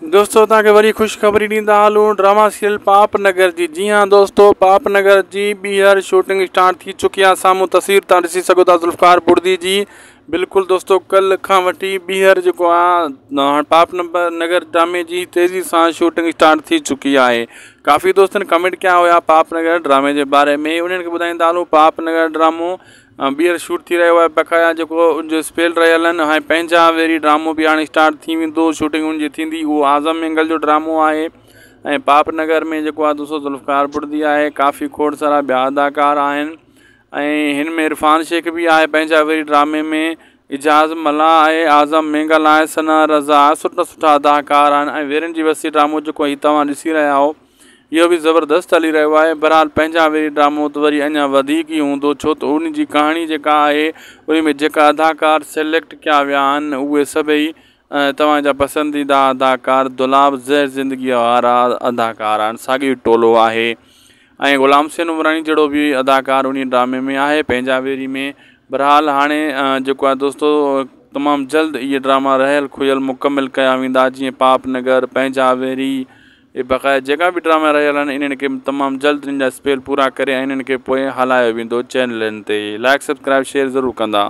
दोस्तों तव्हांखे वरी ख़ुशख़बरी ॾींदा हलूं ड्रामा सीरियल पाप नगर जी। जी हाँ दोस्तों, पाप नगर जी ॿीहर शूटिंग स्टार्ट थी चुकी आहे। साम्हूं तस्वीर तव्हां ॾिसी सघो था ज़ुल्फ़िकार बुर्दी जी। बिल्कुलु दोस्तों, कल्ह खां वठी ॿीहर जेको आहे पाप नगर ड्रामे जी तेज़ी सां शूटिंग स्टार्ट थी चुकी आहे। काफ़ी दोस्तनि कमेंट कया हुआ पाप नगर ड्रामे जे बारे में। उन्हनि खे ॿुधाईंदा हलूं पाप नगर ड्रामो ॿीहर शूट थी रहियो आहे। बक़ाया जेको उनजो स्पेल रहियल आहिनि, हाणे पंहिंजा वेरी ड्रामो बि हाणे स्टार्ट थी वेंदो। शूटिंग उनजी थींदी, उहो आज़म एंगल जो ड्रामो आहे। ऐं पाप नगर में जेको आहे दोस्तों ज़ुल्फ़िकार बुर्दी आहे, काफ़ी खोड़ सारा ॿिया अदाकार आहिनि। ऐं हिन में इरफ़ान शेख बि आहे पंहिंजा वेरी ड्रामे में। इजाज़ मल्हा आहे, आज़म मेंगल आहे, सना रज़ा, सुठा सुठा अदाकार आहिनि। ऐं वेरनि जी वसी ड्रामो जेको हीउ तव्हां ॾिसी रहिया हो, इहो बि ज़बरदस्त हली रहियो आहे। बहरहाल पंहिंजा वेरी ड्रामो त वरी अञा वधीक ई हूंदो, छो त उन जी कहाणी जेका आहे उन में जेका अदाकार सिलेक्ट कया विया आहिनि उहे सभई तव्हांजा पसंदीदा अदाकार दुलाब ज़हर ज़िंदगीअ वारा अदाकार आहिनि। साॻियो टोलो आहे। ऐं ग़ुलाम हुसैन उमरानी जहिड़ो बि अदाकार उन ड्रामे में आहे पंहिंजा वेरी में। बहरहाल हाणे जेको आहे दोस्तों तमामु जल्द इहे ड्रामा रहियल खुयल मुकमिल कया वेंदा, जीअं पाप नगर, पंहिंजा वेरी, बक़ाया जेका बि ड्रामा रहियल आहिनि इन्हनि खे तमामु जल्द इन्हनि जा स्पेल पूरा करे ऐं इन्हनि खे पोइ हलायो वेंदो चैनलनि ते। लाइक सब्सक्राइब शेयर ज़रूरु कंदा।